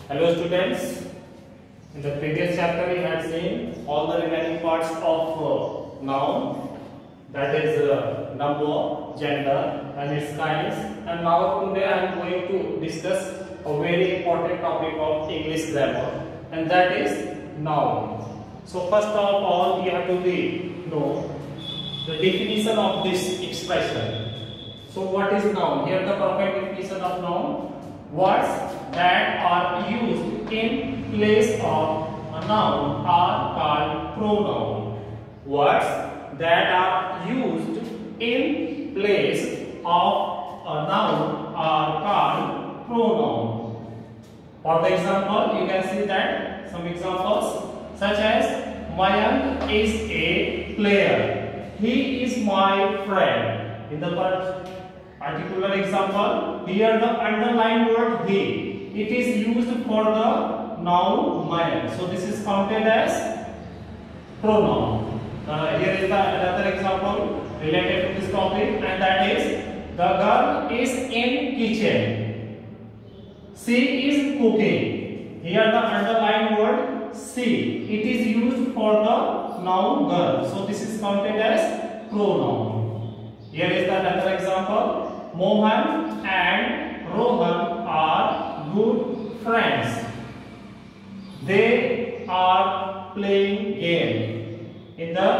Hello students, in the previous chapter we had seen all the remaining parts of noun, that is number, gender and its kinds, and now today I am going to discuss a very important topic of English grammar, and that is noun. So first of all we have to know the definition of this expression. So what is noun? Here the perfect definition of noun: words that are used in place of a noun are called pronoun. Words that are used in place of a noun are called pronoun. For the example, you can see that some examples such as Mayank is a player. He is my friend. In the particular example, here the underlined word he, it is used for the noun Mayank. So this is counted as pronoun. Here is another example related to this topic, and that is the girl is in kitchen. She is cooking. Here the underlined word she, it is used for the noun girl. So this is counted as pronoun. Here is another example. Mohan and Rohan are good friends. They are playing game. In the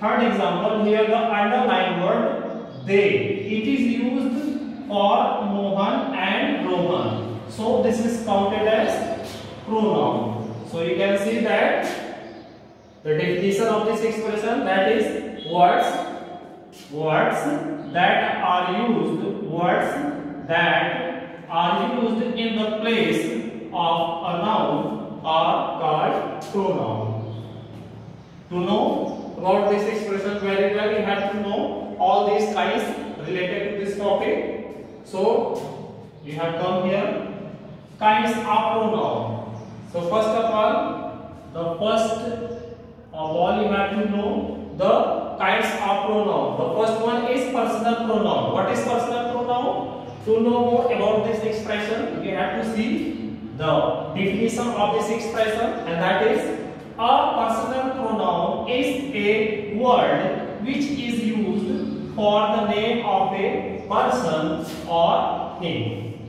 third example, here the underlined word they, it is used for Mohan and Rohan. So this is counted as pronoun. So you can see that the definition of this expression, that is words that are used in the place of a noun are called pronoun. To know about this expression very well, you have to know all these kinds related to this topic. So you have come here, kinds of pronoun. So first of all you have to know the kinds of pronoun. The first one is personal pronoun. What is personal pronoun? To know more about this expression, you have to see the definition of this expression, and that is a personal pronoun is a word which is used for the name of a person or thing.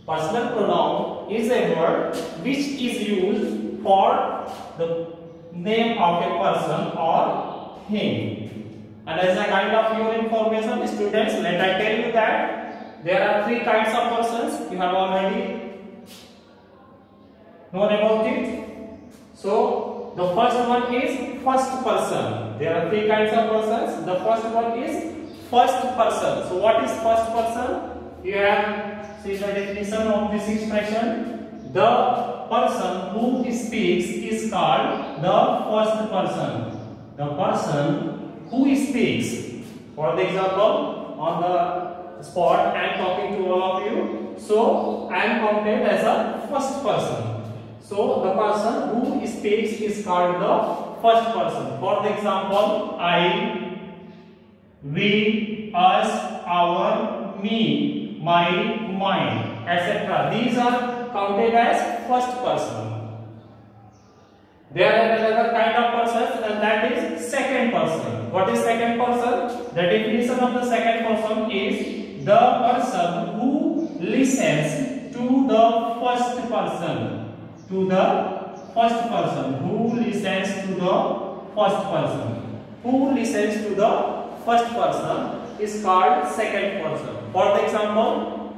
Personal pronoun is a word which is used for the name of a person or thing. And as a kind of your information, students, let I tell you that there are three kinds of persons. You have already known about it. So the first one is first person. There are three kinds of persons. The first one is first person. So what is first person? You have seen the definition of this expression. The person who speaks is called the first person. The person who speaks. For the example, on the spot I am talking to all of you, so I am counted as a first person. So the person who speaks is called the first person. For the example, I, we, us, our, me, my, mine, etc. These are counted as first person. There are another kind of person, and that is second person. What is second person? The definition of the second person is the person who listens to the first person. To the first person. Who listens to the first person. Who listens to the first person is called second person. For the example,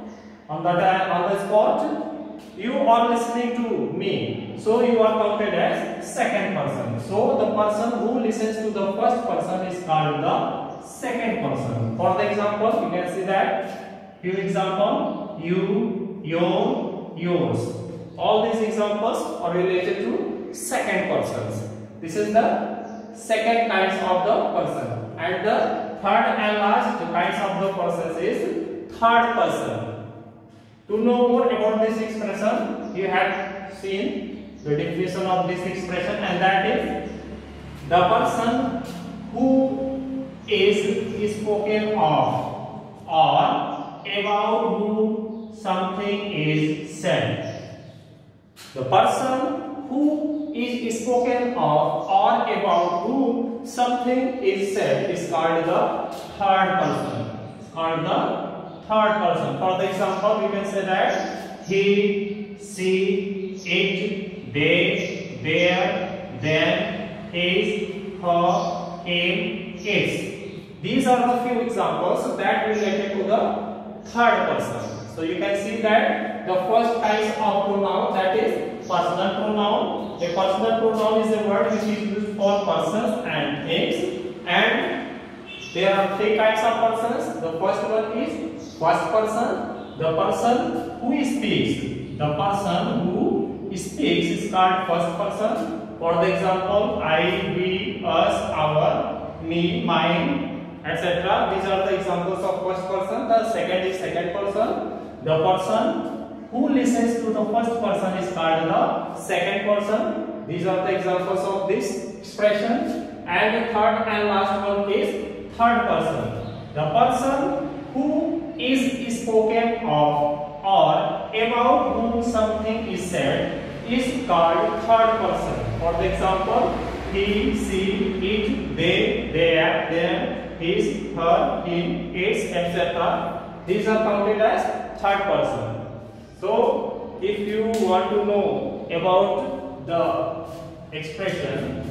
on the spot, you are listening to me, so you are counted as second person. So the person who listens to the first person is called the second person. For the example, you can see that few example: you, your, yours. All these examples are related to second persons. This is the second kinds of the person, and the third and last kinds of the persons is third person. To know more about this expression, you have seen the definition of this expression, and that is the person who is spoken of or about whom something is said. The person who is spoken of or about whom something is said is called the third person. It's called the third person. For the example, we can say that he, she, it, they, their, them, his, her, him, its. These are the few examples that related to the third person. So you can see that the first type of pronoun, that is personal pronoun. A personal pronoun is a word which is used for persons and things, and there are three kinds of persons. The first one is first person, the person who speaks. The person who speaks is called first person. For the example, I, we, us, our, me, mine, etc. These are the examples of first person. The second is second person. The person who listens to the first person is called the second person. These are the examples of this expression. And the third and last one is third person. The person who is spoken of or about whom something is said is called third person. For the example, he, she, it, they, their, them, his, her, him, its, etc. These are counted as third person. So, if you want to know about the expression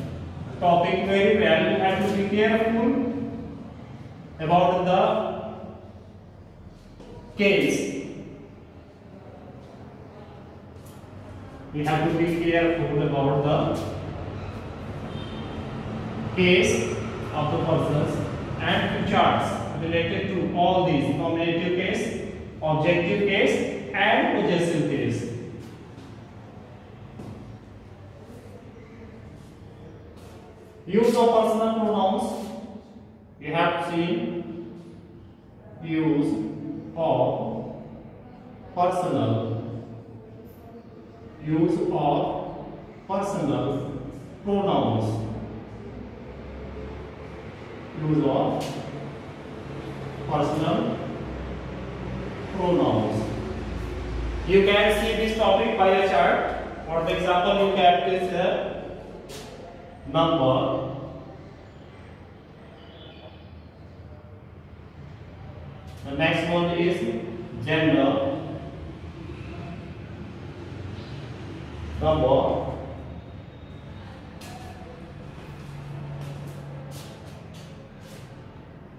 topic very well, you have to be careful about the case. We have to be careful about the case of the persons and charts related to all these: nominative case, objective case, and possessive case. Use of personal pronouns. We have seen use of personal. Use of personal pronouns. Use of personal pronouns. You can see this topic by a chart. For example, you can place a number. The next one is gender. Number.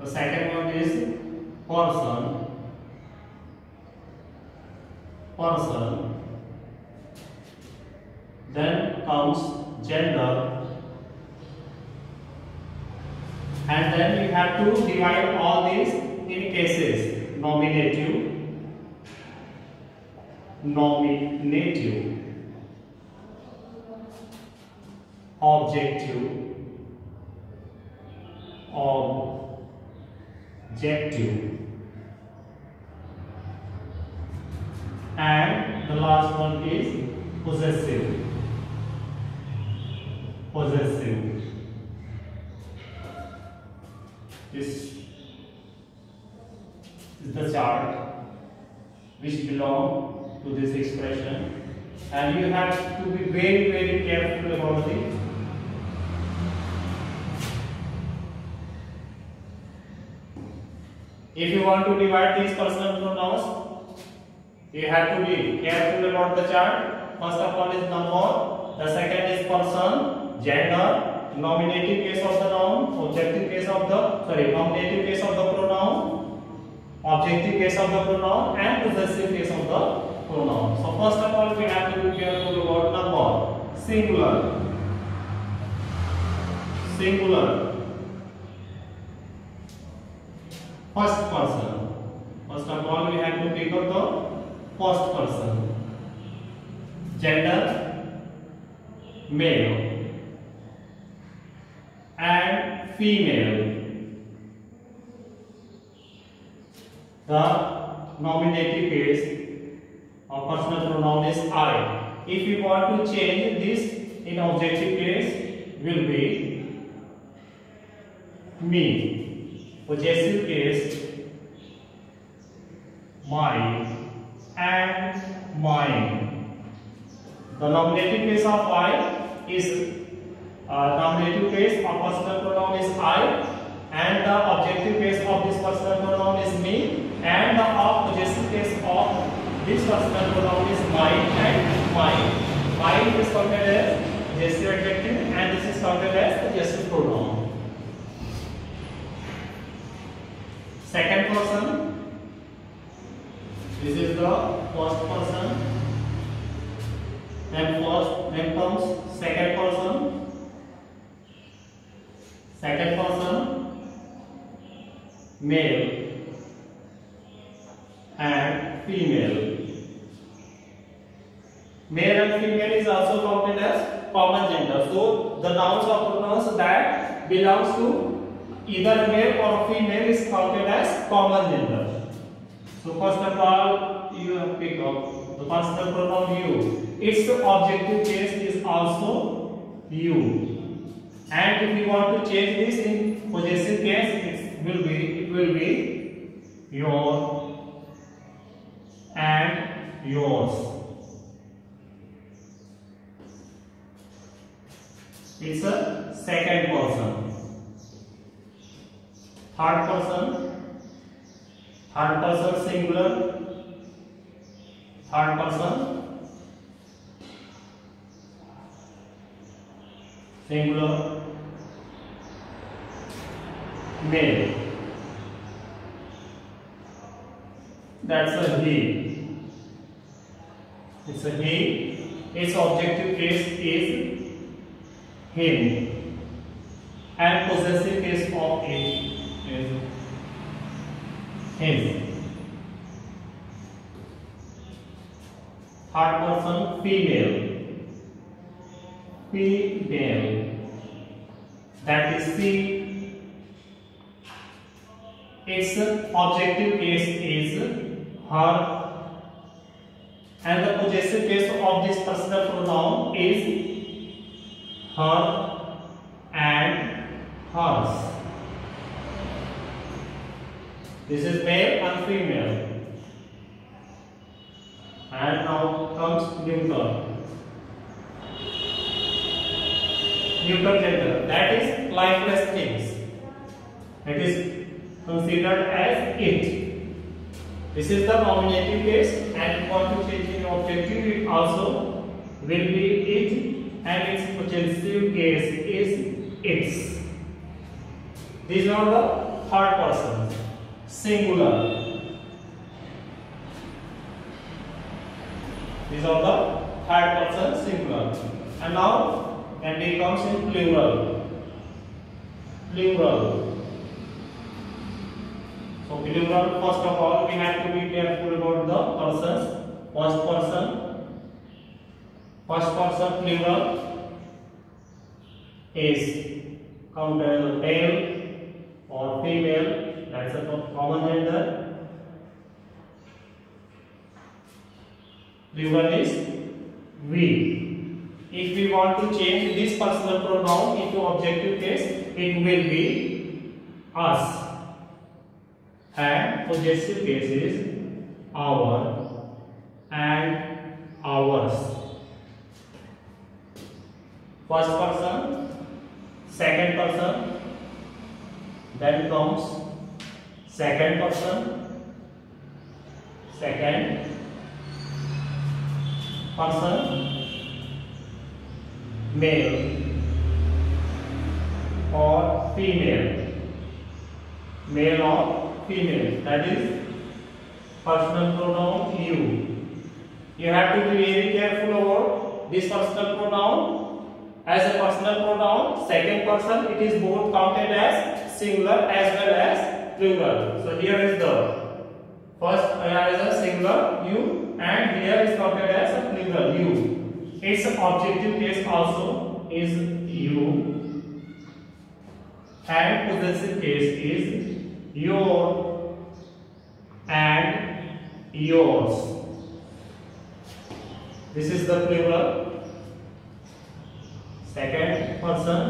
The second one is person. Person. Then comes gender. And then you have to divide all these in cases: nominative, nominative, objective, objective, and the last one is possessive. Possessive. This is the chart which belong to this expression, and you have to be very, very careful about it. If you want to divide these personal pronouns, you have to be careful about the chart. First of all is number, the second is person, gender, nominative case of the noun, objective case of the nominative case of the pronoun, objective case of the pronoun, and possessive case of the pronoun. So first of all, we have to be careful about number. Singular. Singular. First person. First of all, we have to pick up the first person. Gender, male, and female. The nominative case of personal pronoun is I. If you want to change this in objective case, will be me. Possessive case, my and mine. The nominative case of I is nominative case of personal pronoun is I, and the objective case of this personal pronoun is me, and the possessive case of this personal pronoun is mine and mine. Mine is counted as possessive adjective and this is counted as possessive pronoun. Second person, this is the first person, then comes second person, male and female. Male and female is also counted as common gender. So the nouns or pronouns that belongs to either male or female is counted as common gender. So first of all, you have pick up the personal pronoun you. Its objective case is also you. And if you want to change this in possessive case, it will be your and yours. It's a second person. Third person singular, third person singular, male. That's a he. It's a he. Its objective case is him, and possessive case of it is his. Third person female, that is she. Its objective case is her, and the possessive case of this personal pronoun is her and hers. This is male and female. And now comes neuter. Neuter gender, that is lifeless things. It is considered as it. This is the nominative case, and if you want to change in objective, it also will be it. And its possessive case is its. These are the third persons, singular. These are the third person singular. And now it comes in plural. So plural, first of all, we have to be careful about the persons. First person plural is counted as male or female. That's a common gender. Plural is we. If we want to change this personal pronoun into objective case, it will be us. And possessive case is our and ours. First person, second person, then comes second person, male or female, that is personal pronoun you. You have to be very careful about this personal pronoun. As a personal pronoun, second person, it is both counted as singular as well as plural. So here is the first is a singular you, and here is counted as a plural you. Its objective case also is you, and possessive case is your and yours. This is the plural. Second person,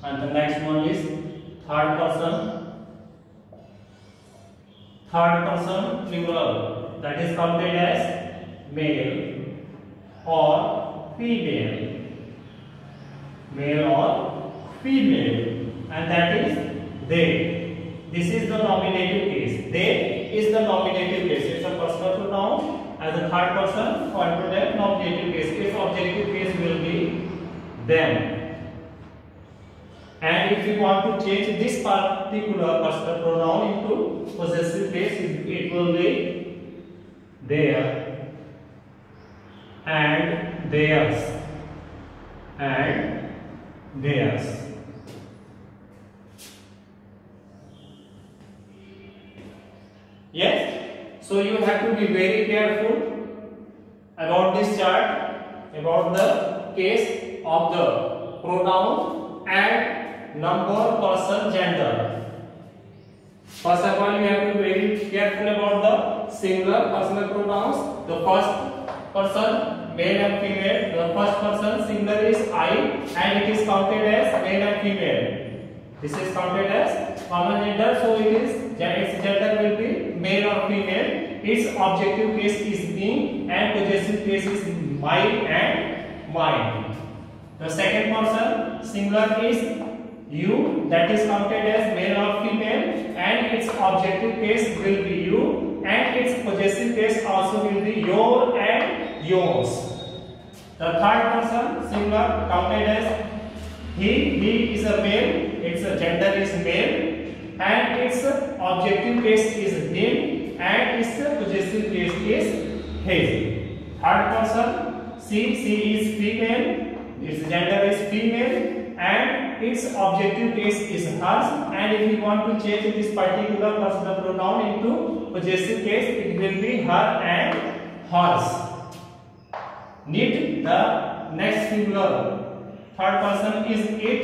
and the next one is third person. Third person plural, that is counted as male, or female, male or female, and that is they. This is the nominative case. They is the nominative case. It's a personal pronoun as a third person for that nominative case. Its objective case will be them. And if you want to change this particular personal pronoun into possessive case, it will be their and theirs and theirs. Yes, so you have to be very careful about this chart, about the case of the pronoun and number, person, gender. First of all, you have to be very careful about the singular personal pronouns. The first person, male and female. The first person singular is I, and it is counted as male and female. This is counted as common gender, so its gender will be male or female. Its objective case is me, and possessive case is my and mine. The second person singular is you, that is counted as male or female, and its objective case will be you, and its possessive case also will be your and yours. The third person singular counted as he is a male, its gender is male, and its objective case is him, and its possessive case is his. Third person she is female, its gender is female, and its objective case is hers. And if you want to change this particular personal pronoun into possessive case, it will be her and hers. Need the next singular. Third person is it.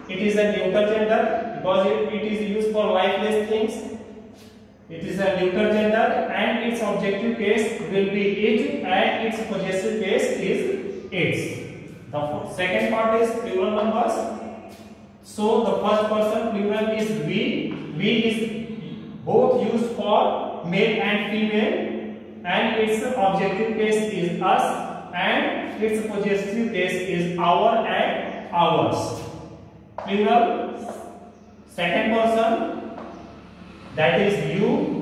It is a neuter gender because it is used for lifeless things. It is a neuter gender, and its objective case will be it, and its possessive case is its. The second part is plural numbers. So the first person plural is we. We is both used for male and female, and its objective case is us, and its possessive case is our and ours. Plural second person, that is you.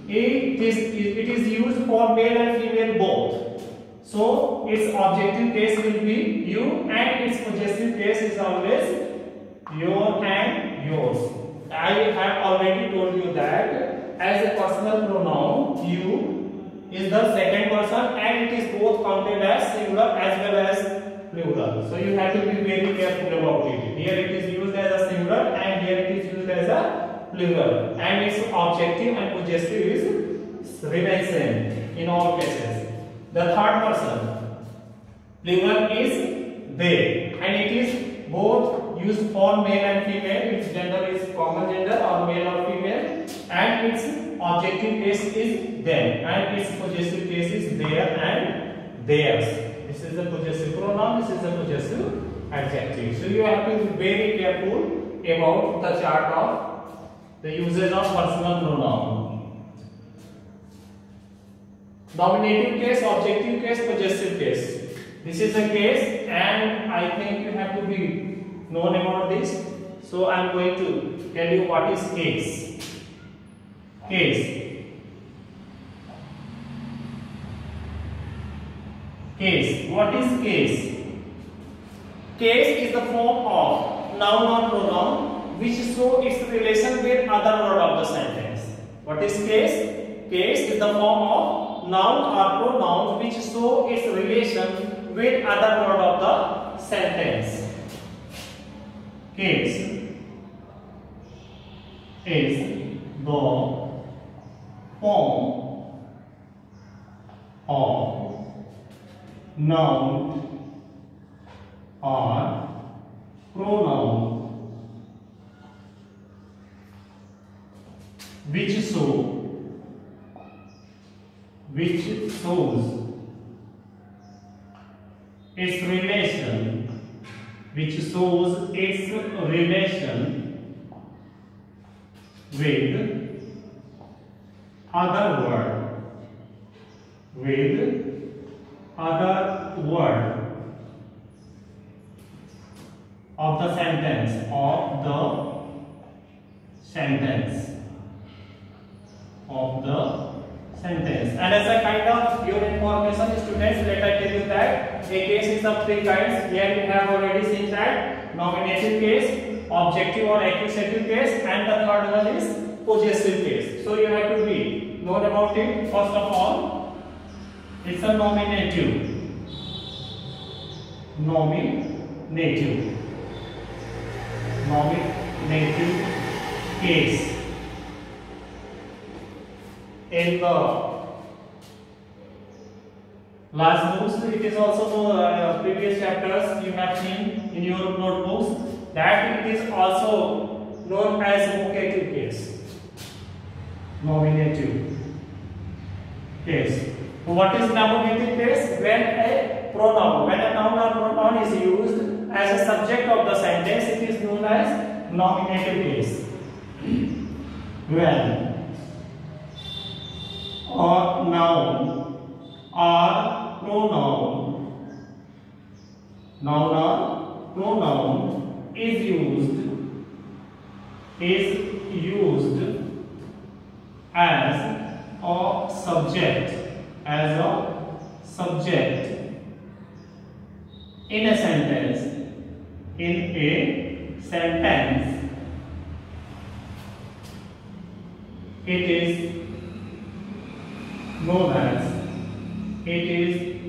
It is used for male and female both. So its objective case will be you, and its possessive case is always your and yours. I have already told you that as a personal pronoun, you is the second person, and it is both counted as singular as well as plural. So you have to be very careful about it. Here it is used as a singular, and here it is used as a plural, and its objective and possessive is remain same in all cases. The third person plural is they, and it is both used for male and female. Its gender is common gender or male or female, and its objective case is them, and its possessive case is their and theirs. This is the possessive pronoun, this is the possessive adjective. So you have to be very careful about the chart of the usage of personal pronoun. Nominative case, objective case, possessive case. This is a case, and I think you have to be known about this. So I am going to tell you what is case. Case. Case. What is case? Case is the form of noun or pronoun which show its relation with other word of the sentence. What is case? Case is the form of noun or pronoun which show its relation with other word of the sentence. Case is the form of noun or pronoun which shows its relation with other word of the sentence, and as a kind of your information, students, let I tell you that a case is of three kinds. Here we have already seen that nominative case, objective or accusative case, and the third one is possessive case. So you have to be known about it. First of all, it's a nominative case. In the last books, it is also previous chapters you have seen in your notebooks that it is also known as vocative case. Nominative case. What is nominative case? When a noun or pronoun is used as a subject of the sentence, it is known as nominative case. When a noun or pronoun is used as a subject in a sentence, it is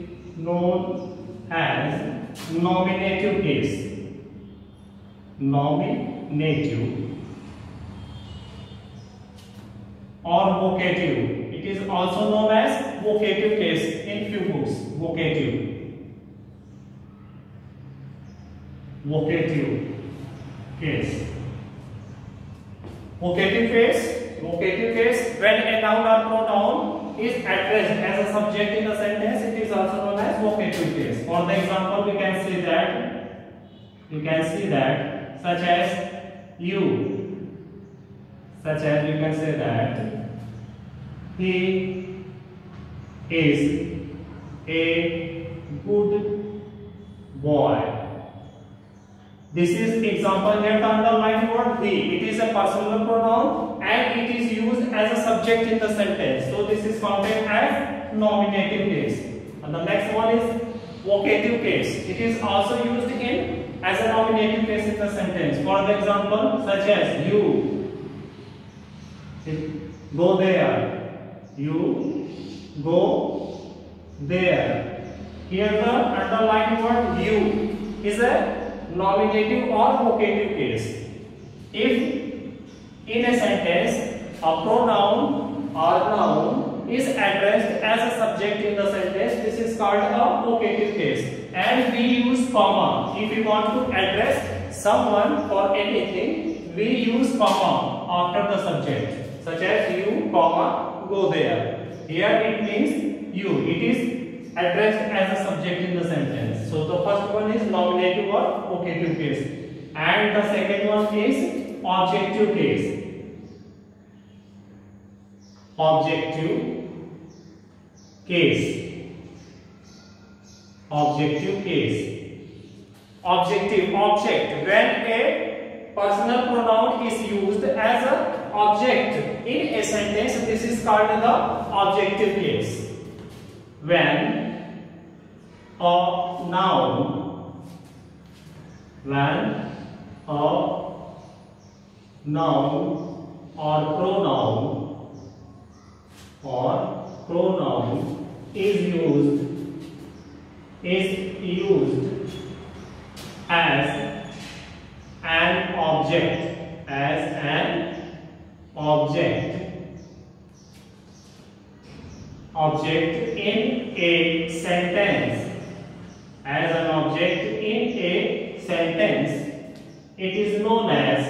known as nominative case. Nominative or vocative. It is also known as vocative case in few books. Vocative case. Vocative case, when a noun or pronoun is addressed as a subject in the sentence, it is also known as vocative case. For the example, we can see that such as you, we can say that he is a good boy. This is example here, the underlined word he. It is a personal pronoun and it is used as a subject in the sentence. So this is counted as nominative case. And the next one is vocative case. It is also used as a nominative case in the sentence. For the example, such as you go there. You go there. Here the underlined word you is a nominative or vocative case. If in a sentence a pronoun or noun is addressed as a subject in the sentence, this is called a vocative case. And we use comma. If we want to address someone for anything, we use comma after the subject, such as you, comma, go there. Here it means you. It is addressed as a subject in the sentence. So the first one is nominative or vocative case, and the second one is objective case. Objective object, when a personal pronoun is used as an object in a sentence, this is called the objective case. When a noun or pronoun is used as an object in a sentence, it is known as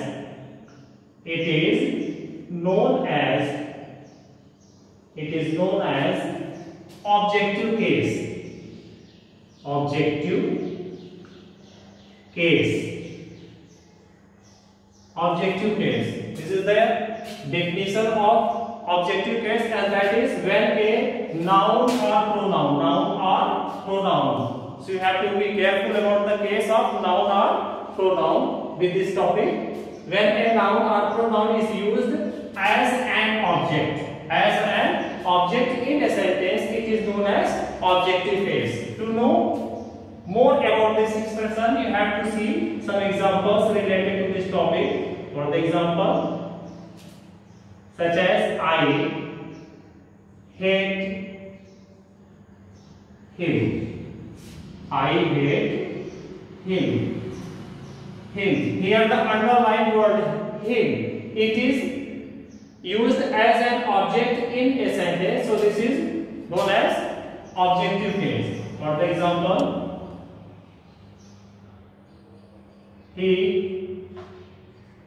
objective case. This is the definition of objective case, and that is when a noun or pronoun. So you have to be careful about the case of noun or pronoun with this topic. When a noun or pronoun is used as an object in a sentence, it is known as objective case. To know more about this expression, you have to see some examples related to this topic. For the example, such as I hate him. I hate him. Him. Here the underlined word him. It is used as an object in a sentence. So this is known as objective case. For the example, he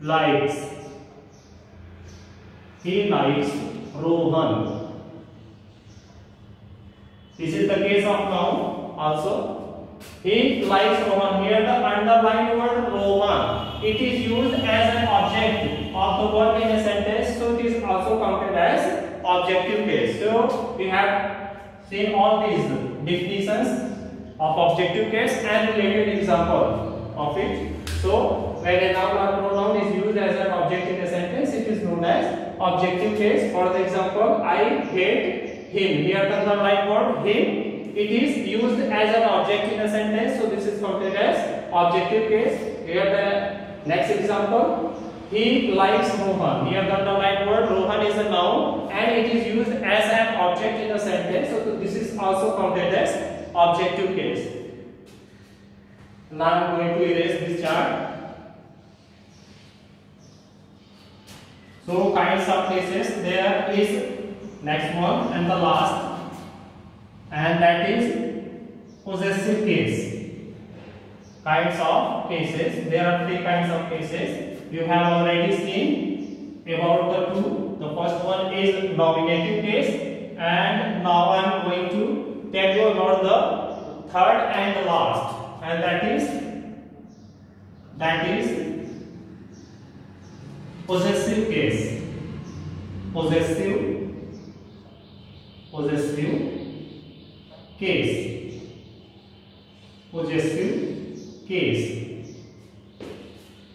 likes Rohan. This is the case of noun also. He likes Rohan. Here the underlined word Rohan. It is used as an object of the word in a sentence, so it is also counted as objective case. So we have seen all these definitions of objective case and related example of it. So when a noun or pronoun is used as an object in a sentence, it is known as objective case. For the example, I hate him. Here the underlined word him. It is used as an object in a sentence, so this is counted as objective case. Here the next example, he likes Rohan. Here the underlined word Rohan is a noun and it is used as an object in a sentence, so this is also counted as objective case. Now I am going to erase this chart. So kinds of cases, there is next one and the last, and that is possessive case. Kinds of cases, there are three kinds of cases. You have already seen about the two. The first one is nominative case, and now I am going to tell you about the third and the last, and that is possessive case. Possessive case.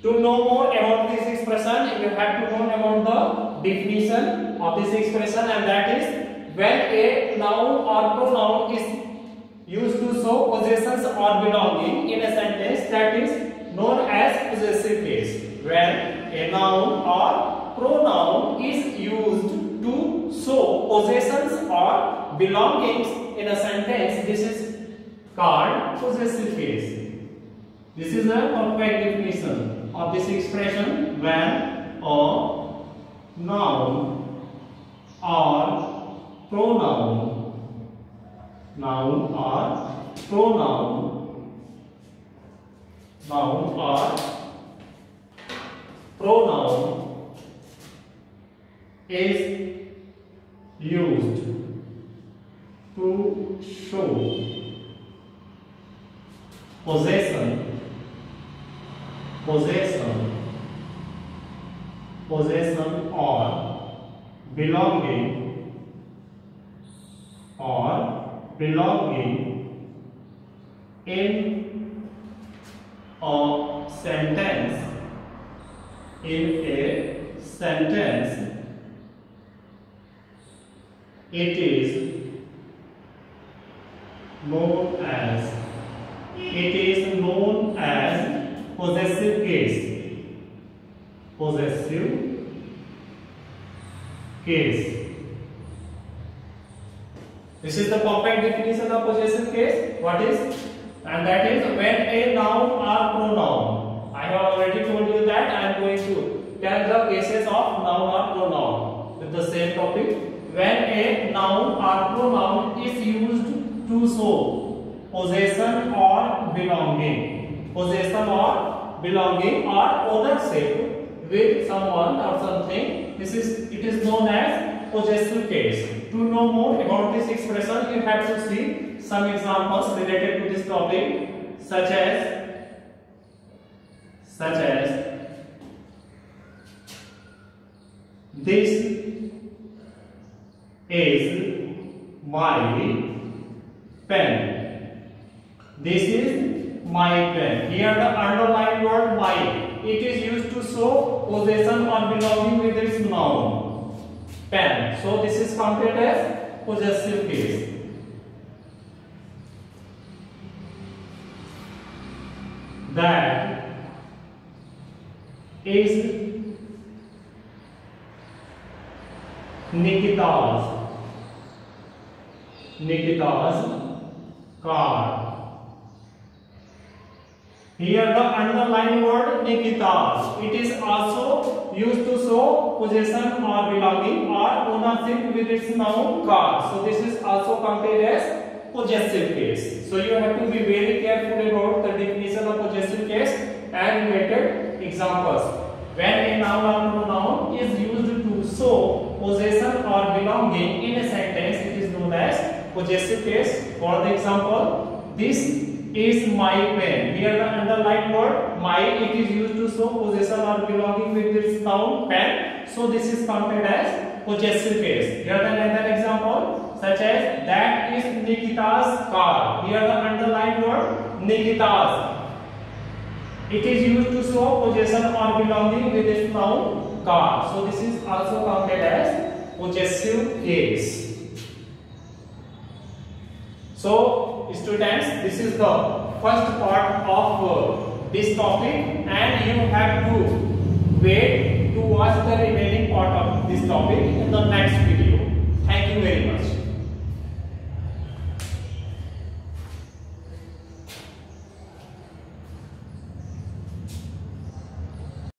To know more about this expression, you have to know about the definition of this expression, and that is when a noun or pronoun is used to show possessions or belonging in a sentence, that is known as possessive case. When a noun or pronoun is used to show possessions or belongings in a sentence, this is called possessive case. This is a perfect definition of this expression. When a noun or pronoun is used to show possession or belonging in a sentence, it is known as possessive case. This is the perfect definition of possessive case. What is? And that is when a noun or pronoun. I have already told you that I am going to tell the cases of noun or pronoun with the same topic. When a noun or pronoun is used to show possession or belonging, or ownership with someone or something, it is known as possessive case. To know more about this expression, you have to see some examples related to this topic, such as this is my pen. This is my pen. Here the underlined word my. It is used to show possession or belonging with its noun. Pen. So this is counted as possessive case. That is Nikita's car. Here the underlined word Nikita's. It is also used to show possession or belonging or ownership with its noun car. So this is also counted as possessive case. So you have to be very careful about the definition of possessive case and related examples. When a noun or pronoun is used to show possession or belonging in a sentence, it is known as possessive case. For the example, this is my pen. Here the underlined word my, it is used to show possession or belonging with its noun pen. So this is counted as possessive case. Here the another example, such as that is Nikita's car. Here the underlined word Nikita's. It is used to show possession or belonging with its noun car. So this is also counted as possessive case. So students, this is the first part of this topic, and you have to wait to watch the remaining part of this topic in the next